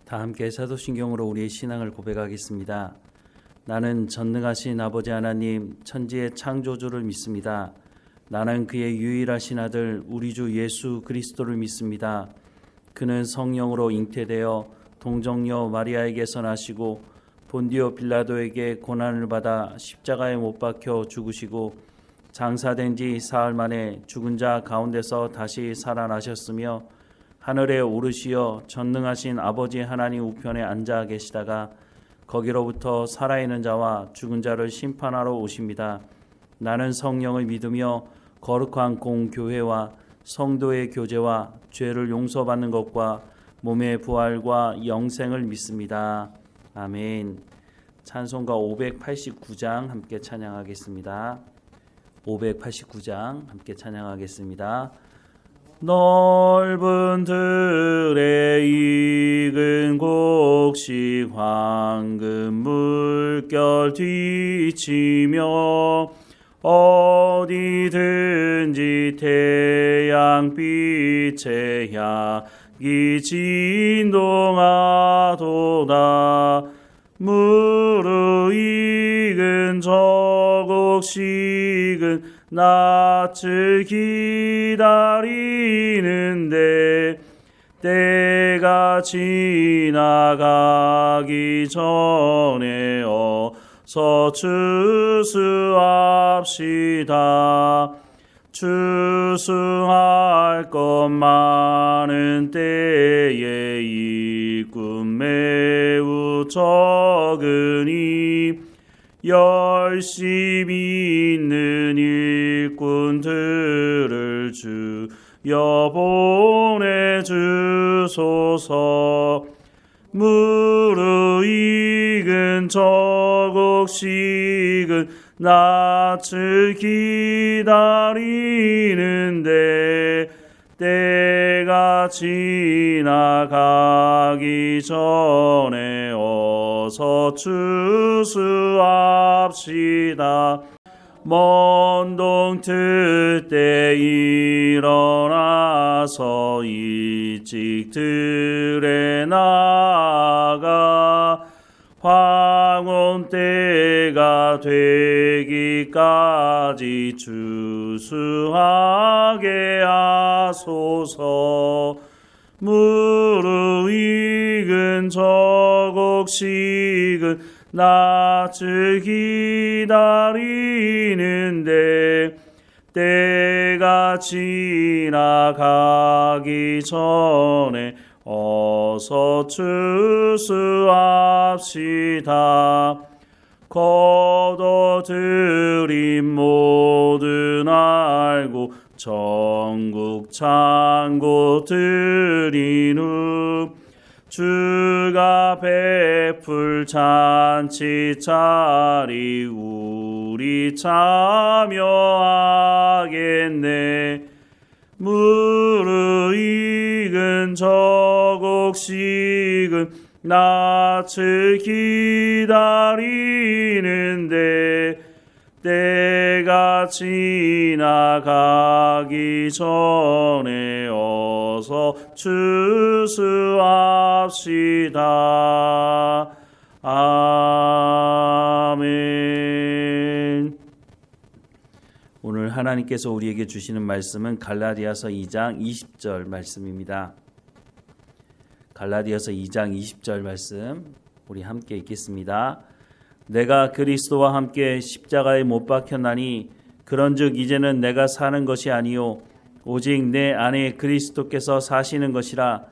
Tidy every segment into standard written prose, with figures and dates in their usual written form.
다 함께 사도신경으로 우리의 신앙을 고백하겠습니다. 나는 전능하신 아버지 하나님 천지의 창조주를 믿습니다. 나는 그의 유일하신 아들 우리 주 예수 그리스도를 믿습니다. 그는 성령으로 잉태되어 동정녀 마리아에게서 나시고 본디오 빌라도에게 고난을 받아 십자가에 못 박혀 죽으시고 장사된 지 사흘 만에 죽은 자 가운데서 다시 살아나셨으며 하늘에 오르시어 전능하신 아버지 하나님 우편에 앉아 계시다가 거기로부터 살아있는 자와 죽은 자를 심판하러 오십니다. 나는 성령을 믿으며 거룩한 공교회와 성도의 교제와 죄를 용서받는 것과 몸의 부활과 영생을 믿습니다. 아멘. 찬송가 589장 함께 찬양하겠습니다. 589장 함께 찬양하겠습니다. 넓은 들에 익은 곡식 황금 물결 뒤치며 어디든지 태양빛에 향기 진동하도다. 무르익은 저 곡식은 낯을 기다리는데 때가 지나가기 전에 어서 추수합시다. 추수할 것 많은 때에 일꾼 매우 적으니 열심히 있는 일꾼들을 주여 보내주소서. 무르익은 저 곡식은 낯을 기다리는데 때가 지나가기 전에 어서 추수합시다. 먼 동틀 때 일어나서 일찍 들에 나가 황혼 때가 되기까지 추수하게 하소서. 무르익은 저 곡식은 낯을 기다리는데 때가 지나가기 전에 어서 추수합시다. 거둬들인 모든 알고 전국 창고 들인 후 주가 베풀 잔치 차리 우리 참여하겠네. 무르익은 저 곡식은 낯을 기다리는데 때가 지나가기 전에 어서 추수합시다. 아멘. 오늘 하나님께서 우리에게 주시는 말씀은 갈라디아서 2장 20절 말씀입니다. 갈라디아서 2장 20절 말씀 우리 함께 읽겠습니다. 내가 그리스도와 함께 십자가에 못 박혔나니 그런즉 이제는 내가 사는 것이 아니요 오직 내 안에 그리스도께서 사시는 것이라.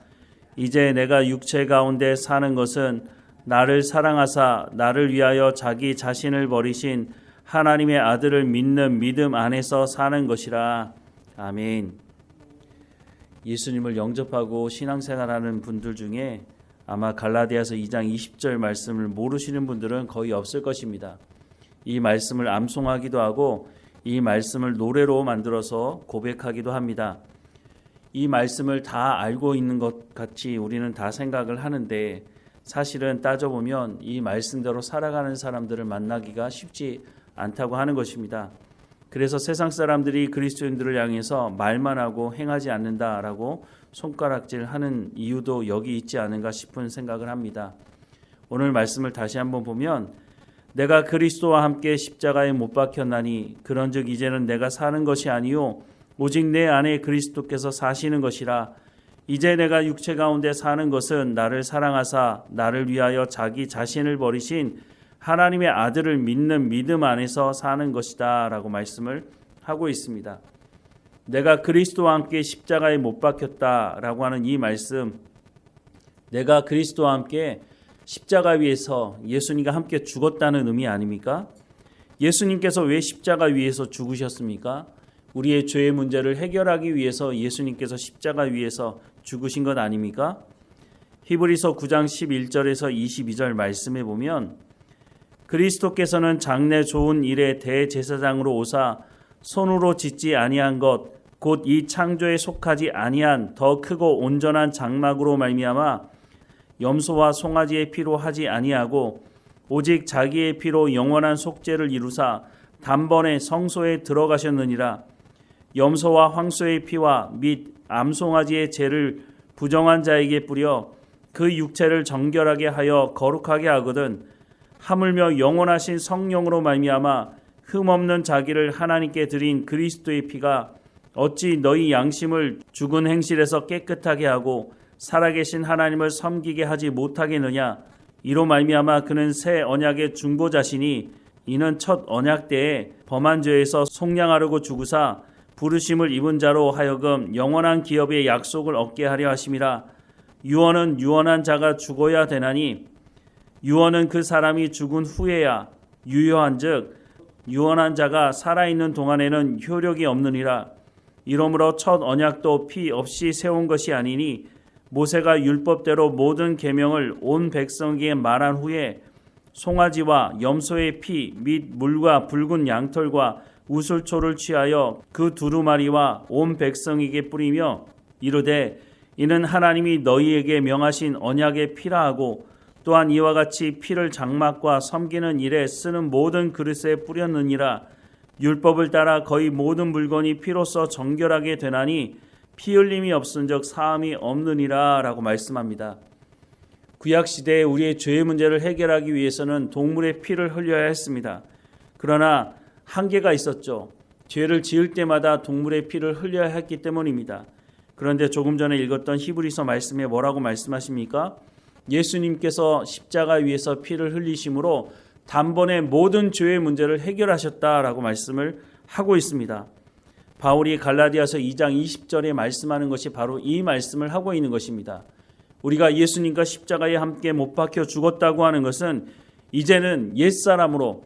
이제 내가 육체 가운데 사는 것은 나를 사랑하사 나를 위하여 자기 자신을 버리신 하나님의 아들을 믿는 믿음 안에서 사는 것이라. 아멘. 예수님을 영접하고 신앙생활하는 분들 중에 아마 갈라디아서 2장 20절 말씀을 모르시는 분들은 거의 없을 것입니다. 이 말씀을 암송하기도 하고 이 말씀을 노래로 만들어서 고백하기도 합니다. 이 말씀을 다 알고 있는 것 같이 우리는 다 생각을 하는데 사실은 따져보면 이 말씀대로 살아가는 사람들을 만나기가 쉽지 않다고 하는 것입니다. 그래서 세상 사람들이 그리스도인들을 향해서 말만 하고 행하지 않는다라고 손가락질하는 이유도 여기 있지 않은가 싶은 생각을 합니다. 오늘 말씀을 다시 한번 보면 내가 그리스도와 함께 십자가에 못 박혔나니 그런즉 이제는 내가 사는 것이 아니요 오직 내 안에 그리스도께서 사시는 것이라. 이제 내가 육체 가운데 사는 것은 나를 사랑하사 나를 위하여 자기 자신을 버리신 하나님의 아들을 믿는 믿음 안에서 사는 것이다 라고 말씀을 하고 있습니다. 내가 그리스도와 함께 십자가에 못 박혔다 라고 하는 이 말씀, 내가 그리스도와 함께 십자가 위에서 예수님과 함께 죽었다는 의미 아닙니까? 예수님께서 왜 십자가 위에서 죽으셨습니까? 우리의 죄의 문제를 해결하기 위해서 예수님께서 십자가 위에서 죽으신 것 아닙니까? 히브리서 9장 11절에서 22절 말씀에 보면 그리스도께서는 장래 좋은 일의 대제사장으로 오사 손으로 짓지 아니한 것 곧 이 창조에 속하지 아니한 더 크고 온전한 장막으로 말미암아 염소와 송아지의 피로 하지 아니하고 오직 자기의 피로 영원한 속죄를 이루사 단번에 성소에 들어가셨느니라. 염소와 황소의 피와 및 암송아지의 죄를 부정한 자에게 뿌려 그 육체를 정결하게 하여 거룩하게 하거든 하물며 영원하신 성령으로 말미암아 흠없는 자기를 하나님께 드린 그리스도의 피가 어찌 너희 양심을 죽은 행실에서 깨끗하게 하고 살아계신 하나님을 섬기게 하지 못하겠느냐. 이로 말미암아 그는 새 언약의 중보자시니 이는 첫 언약 때에 범한 죄에서 속량하려고 죽으사 부르심을 입은 자로 하여금 영원한 기업의 약속을 얻게 하려 하심이라. 유언은 유언한 자가 죽어야 되나니 유언은 그 사람이 죽은 후에야 유효한즉 유언한 자가 살아있는 동안에는 효력이 없느니라. 이러므로 첫 언약도 피 없이 세운 것이 아니니 모세가 율법대로 모든 계명을 온 백성에게 말한 후에 송아지와 염소의 피 및 물과 붉은 양털과 우슬초를 취하여 그 두루마리와 온 백성에게 뿌리며 이르되 이는 하나님이 너희에게 명하신 언약의 피라 하고 또한 이와 같이 피를 장막과 섬기는 일에 쓰는 모든 그릇에 뿌렸느니라. 율법을 따라 거의 모든 물건이 피로써 정결하게 되나니 피 흘림이 없은즉 사함이 없느니라 라고 말씀합니다. 구약시대에 우리의 죄의 문제를 해결하기 위해서는 동물의 피를 흘려야 했습니다. 그러나 한계가 있었죠. 죄를 지을 때마다 동물의 피를 흘려야 했기 때문입니다. 그런데 조금 전에 읽었던 히브리서 말씀에 뭐라고 말씀하십니까? 예수님께서 십자가 위에서 피를 흘리심으로 단번에 모든 죄의 문제를 해결하셨다라고 말씀을 하고 있습니다. 바울이 갈라디아서 2장 20절에 말씀하는 것이 바로 이 말씀을 하고 있는 것입니다. 우리가 예수님과 십자가에 함께 못 박혀 죽었다고 하는 것은 이제는 옛사람으로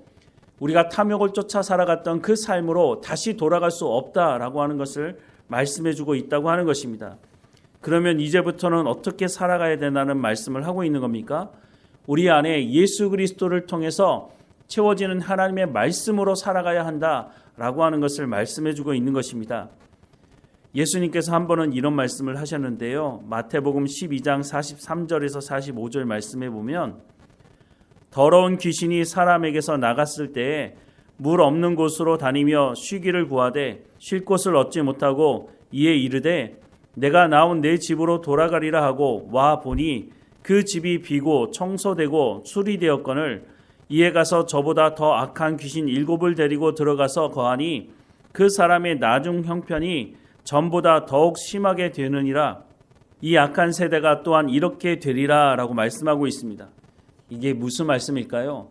우리가 탐욕을 쫓아 살아갔던 그 삶으로 다시 돌아갈 수 없다라고 하는 것을 말씀해주고 있다고 하는 것입니다. 그러면 이제부터는 어떻게 살아가야 된다는 말씀을 하고 있는 겁니까? 우리 안에 예수 그리스도를 통해서 채워지는 하나님의 말씀으로 살아가야 한다라고 하는 것을 말씀해주고 있는 것입니다. 예수님께서 한 번은 이런 말씀을 하셨는데요. 마태복음 12장 43절에서 45절 말씀해 보면 더러운 귀신이 사람에게서 나갔을 때에 물 없는 곳으로 다니며 쉬기를 구하되 쉴 곳을 얻지 못하고 이에 이르되 내가 나온 내 집으로 돌아가리라 하고 와 보니 그 집이 비고 청소되고 수리되었거늘 이에 가서 저보다 더 악한 귀신 7을 데리고 들어가서 거하니 그 사람의 나중 형편이 전보다 더욱 심하게 되느니라. 이 악한 세대가 또한 이렇게 되리라 라고 말씀하고 있습니다. 이게 무슨 말씀일까요?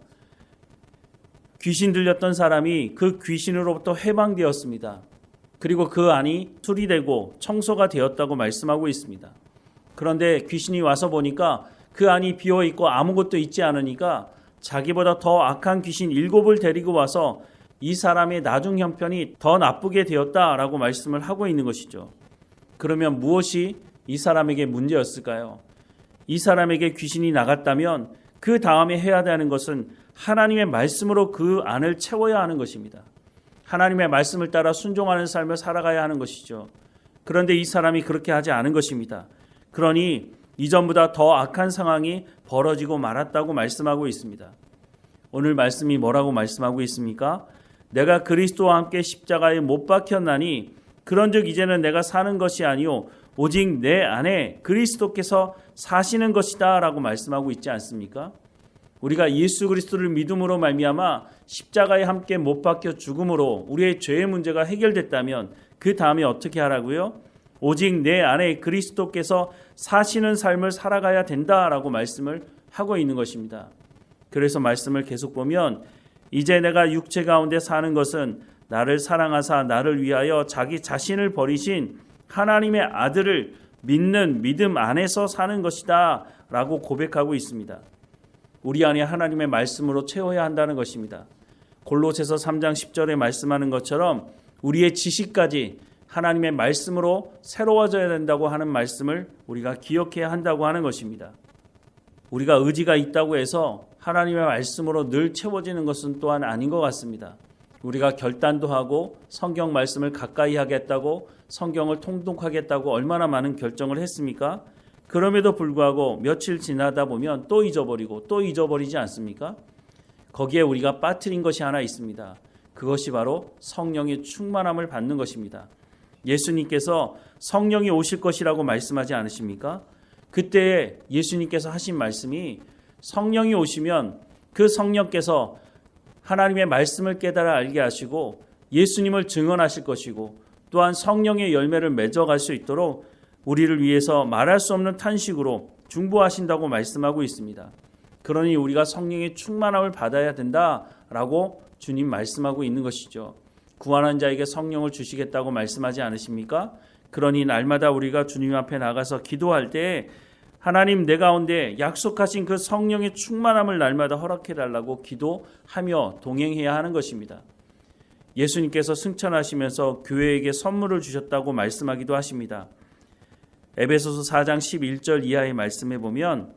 귀신 들렸던 사람이 그 귀신으로부터 해방되었습니다. 그리고 그 안이 수리되고 청소가 되었다고 말씀하고 있습니다. 그런데 귀신이 와서 보니까 그 안이 비어있고 아무것도 있지 않으니까 자기보다 더 악한 귀신 7을 데리고 와서 이 사람의 나중 형편이 더 나쁘게 되었다라고 말씀을 하고 있는 것이죠. 그러면 무엇이 이 사람에게 문제였을까요? 이 사람에게 귀신이 나갔다면 그 다음에 해야 되는 것은 하나님의 말씀으로 그 안을 채워야 하는 것입니다. 하나님의 말씀을 따라 순종하는 삶을 살아가야 하는 것이죠. 그런데 이 사람이 그렇게 하지 않은 것입니다. 그러니 이전보다 더 악한 상황이 벌어지고 말았다고 말씀하고 있습니다. 오늘 말씀이 뭐라고 말씀하고 있습니까? 내가 그리스도와 함께 십자가에 못 박혔나니 그런즉 이제는 내가 사는 것이 아니요 오직 내 안에 그리스도께서 사시는 것이다 라고 말씀하고 있지 않습니까? 우리가 예수 그리스도를 믿음으로 말미암아 십자가에 함께 못 박혀 죽음으로 우리의 죄의 문제가 해결됐다면 그 다음에 어떻게 하라고요? 오직 내 안에 그리스도께서 사시는 삶을 살아가야 된다라고 말씀을 하고 있는 것입니다. 그래서 말씀을 계속 보면 이제 내가 육체 가운데 사는 것은 나를 사랑하사 나를 위하여 자기 자신을 버리신 하나님의 아들을 믿는 믿음 안에서 사는 것이다 라고 고백하고 있습니다. 우리 안에 하나님의 말씀으로 채워야 한다는 것입니다. 골로새서 3장 10절에 말씀하는 것처럼 우리의 지식까지 하나님의 말씀으로 새로워져야 된다고 하는 말씀을 우리가 기억해야 한다고 하는 것입니다. 우리가 의지가 있다고 해서 하나님의 말씀으로 늘 채워지는 것은 또한 아닌 것 같습니다. 우리가 결단도 하고 성경 말씀을 가까이 하겠다고 성경을 통독하겠다고 얼마나 많은 결정을 했습니까? 그럼에도 불구하고 며칠 지나다 보면 또 잊어버리고 또 잊어버리지 않습니까? 거기에 우리가 빠뜨린 것이 하나 있습니다. 그것이 바로 성령의 충만함을 받는 것입니다. 예수님께서 성령이 오실 것이라고 말씀하지 않으십니까? 그때 예수님께서 하신 말씀이 성령이 오시면 그 성령께서 하나님의 말씀을 깨달아 알게 하시고 예수님을 증언하실 것이고 또한 성령의 열매를 맺어갈 수 있도록 우리를 위해서 말할 수 없는 탄식으로 중보하신다고 말씀하고 있습니다. 그러니 우리가 성령의 충만함을 받아야 된다라고 주님 말씀하고 있는 것이죠. 구원한 자에게 성령을 주시겠다고 말씀하지 않으십니까? 그러니 날마다 우리가 주님 앞에 나가서 기도할 때 하나님 내 가운데 약속하신 그 성령의 충만함을 날마다 허락해달라고 기도하며 동행해야 하는 것입니다. 예수님께서 승천하시면서 교회에게 선물을 주셨다고 말씀하기도 하십니다. 에베소서 4장 11절 이하의 말씀에 보면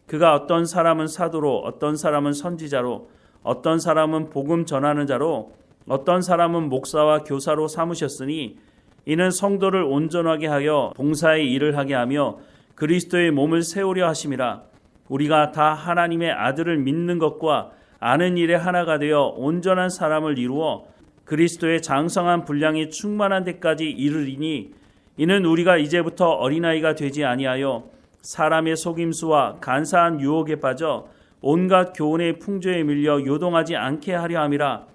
그가 어떤 사람은 사도로 어떤 사람은 선지자로 어떤 사람은 복음 전하는 자로 어떤 사람은 목사와 교사로 삼으셨으니 이는 성도를 온전하게 하여 봉사의 일을 하게 하며 그리스도의 몸을 세우려 하심이라. 우리가 다 하나님의 아들을 믿는 것과 아는 일에 하나가 되어 온전한 사람을 이루어 그리스도의 장성한 분량이 충만한 데까지 이르리니 이는 우리가 이제부터 어린아이가 되지 아니하여 사람의 속임수와 간사한 유혹에 빠져 온갖 교훈의 풍조에 밀려 요동하지 않게 하려 함이라.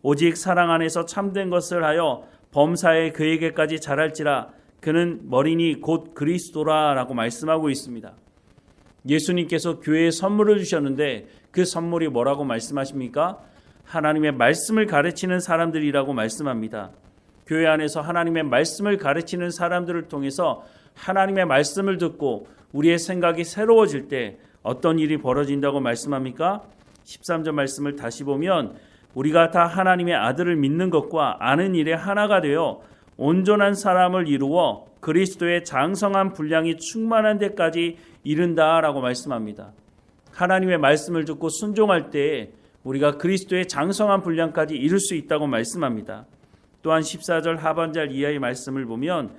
오직 사랑 안에서 참된 것을 하여 범사에 그에게까지 자랄지라. 그는 머리니 곧 그리스도라 라고 말씀하고 있습니다. 예수님께서 교회에 선물을 주셨는데 그 선물이 뭐라고 말씀하십니까? 하나님의 말씀을 가르치는 사람들이라고 말씀합니다. 교회 안에서 하나님의 말씀을 가르치는 사람들을 통해서 하나님의 말씀을 듣고 우리의 생각이 새로워질 때 어떤 일이 벌어진다고 말씀합니까? 13절 말씀을 다시 보면 우리가 다 하나님의 아들을 믿는 것과 아는 일에 하나가 되어 온전한 사람을 이루어 그리스도의 장성한 분량이 충만한 데까지 이른다라고 말씀합니다. 하나님의 말씀을 듣고 순종할 때 우리가 그리스도의 장성한 분량까지 이룰 수 있다고 말씀합니다. 또한 14절 하반절 이하의 말씀을 보면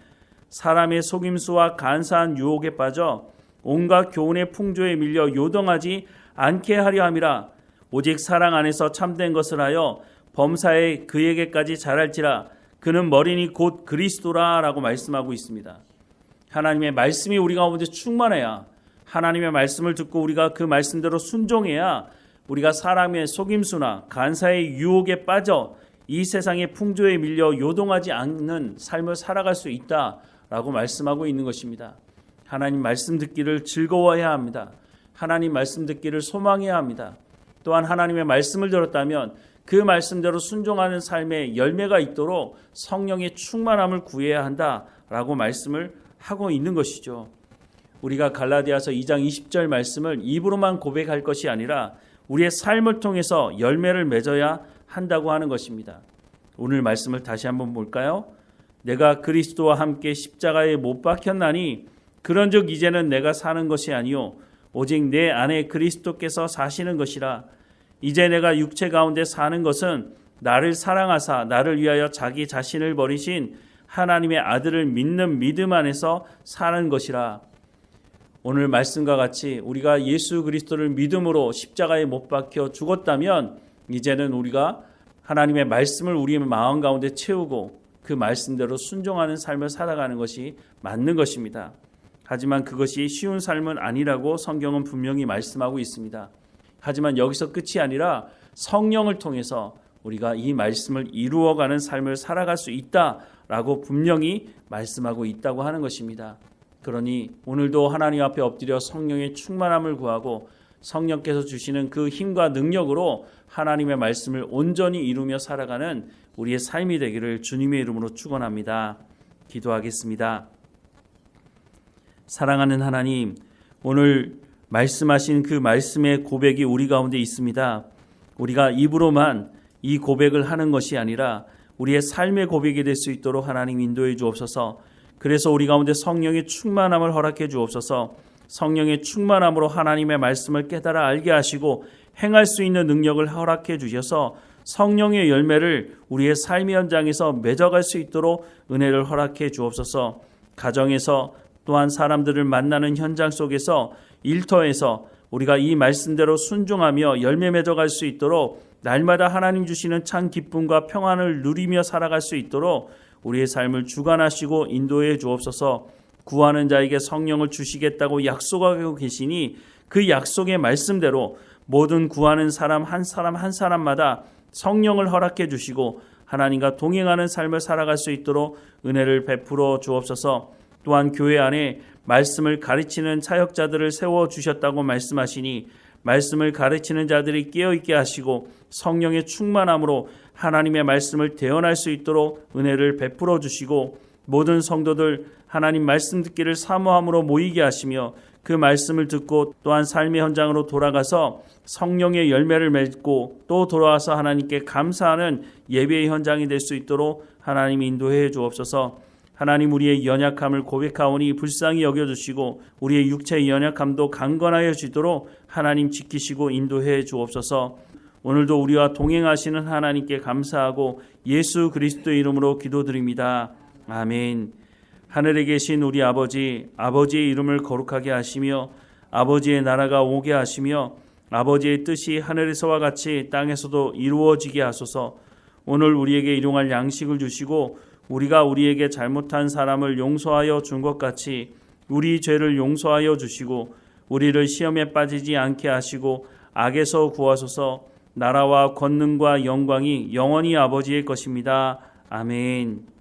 사람의 속임수와 간사한 유혹에 빠져 온갖 교훈의 풍조에 밀려 요동하지 않게 하려 함이라. 오직 사랑 안에서 참된 것을 하여 범사에 그에게까지 자랄지라. 그는 머리니 곧 그리스도라 라고 말씀하고 있습니다. 하나님의 말씀이 우리 가운데 충만해야, 하나님의 말씀을 듣고 우리가 그 말씀대로 순종해야 우리가 사람의 속임수나 간사의 유혹에 빠져 이 세상의 풍조에 밀려 요동하지 않는 삶을 살아갈 수 있다라고 말씀하고 있는 것입니다. 하나님 말씀 듣기를 즐거워해야 합니다. 하나님 말씀 듣기를 소망해야 합니다. 또한 하나님의 말씀을 들었다면 그 말씀대로 순종하는 삶에 열매가 있도록 성령의 충만함을 구해야 한다라고 말씀을 하고 있는 것이죠. 우리가 갈라디아서 2장 20절 말씀을 입으로만 고백할 것이 아니라 우리의 삶을 통해서 열매를 맺어야 한다고 하는 것입니다. 오늘 말씀을 다시 한번 볼까요? 내가 그리스도와 함께 십자가에 못 박혔나니 그런즉 이제는 내가 사는 것이 아니요 오직 내 안에 그리스도께서 사시는 것이라. 이제 내가 육체 가운데 사는 것은 나를 사랑하사 나를 위하여 자기 자신을 버리신 하나님의 아들을 믿는 믿음 안에서 사는 것이라. 오늘 말씀과 같이 우리가 예수 그리스도를 믿음으로 십자가에 못 박혀 죽었다면 이제는 우리가 하나님의 말씀을 우리의 마음 가운데 채우고 그 말씀대로 순종하는 삶을 살아가는 것이 맞는 것입니다. 하지만 그것이 쉬운 삶은 아니라고 성경은 분명히 말씀하고 있습니다. 하지만 여기서 끝이 아니라 성령을 통해서 우리가 이 말씀을 이루어가는 삶을 살아갈 수 있다라고 분명히 말씀하고 있다고 하는 것입니다. 그러니 오늘도 하나님 앞에 엎드려 성령의 충만함을 구하고 성령께서 주시는 그 힘과 능력으로 하나님의 말씀을 온전히 이루며 살아가는 우리의 삶이 되기를 주님의 이름으로 축원합니다. 기도하겠습니다. 사랑하는 하나님, 오늘 말씀하신 그 말씀의 고백이 우리 가운데 있습니다. 우리가 입으로만 이 고백을 하는 것이 아니라 우리의 삶의 고백이 될 수 있도록 하나님 인도해 주옵소서. 그래서 우리 가운데 성령의 충만함을 허락해 주옵소서. 성령의 충만함으로 하나님의 말씀을 깨달아 알게 하시고 행할 수 있는 능력을 허락해 주셔서 성령의 열매를 우리의 삶의 현장에서 맺어갈 수 있도록 은혜를 허락해 주옵소서. 가정에서 또한 사람들을 만나는 현장 속에서 일터에서 우리가 이 말씀대로 순종하며 열매 맺어갈 수 있도록 날마다 하나님 주시는 참 기쁨과 평안을 누리며 살아갈 수 있도록 우리의 삶을 주관하시고 인도해 주옵소서. 구하는 자에게 성령을 주시겠다고 약속하고 계시니 그 약속의 말씀대로 모든 구하는 사람 한 사람마다 성령을 허락해 주시고 하나님과 동행하는 삶을 살아갈 수 있도록 은혜를 베풀어 주옵소서. 또한 교회 안에 말씀을 가르치는 사역자들을 세워주셨다고 말씀하시니 말씀을 가르치는 자들이 깨어있게 하시고 성령의 충만함으로 하나님의 말씀을 대언할 수 있도록 은혜를 베풀어 주시고 모든 성도들 하나님 말씀 듣기를 사모함으로 모이게 하시며 그 말씀을 듣고 또한 삶의 현장으로 돌아가서 성령의 열매를 맺고 또 돌아와서 하나님께 감사하는 예배의 현장이 될 수 있도록 하나님 인도해 주옵소서. 하나님 우리의 연약함을 고백하오니 불쌍히 여겨주시고 우리의 육체의 연약함도 강건하여 지도록 하나님 지키시고 인도해 주옵소서. 오늘도 우리와 동행하시는 하나님께 감사하고 예수 그리스도의 이름으로 기도드립니다. 아멘. 하늘에 계신 우리 아버지, 아버지의 이름을 거룩하게 하시며 아버지의 나라가 오게 하시며 아버지의 뜻이 하늘에서와 같이 땅에서도 이루어지게 하소서. 오늘 우리에게 일용할 양식을 주시고 우리가 우리에게 잘못한 사람을 용서하여 준 것 같이 우리 죄를 용서하여 주시고 우리를 시험에 빠지지 않게 하시고 악에서 구하소서. 나라와 권능과 영광이 영원히 아버지의 것입니다. 아멘.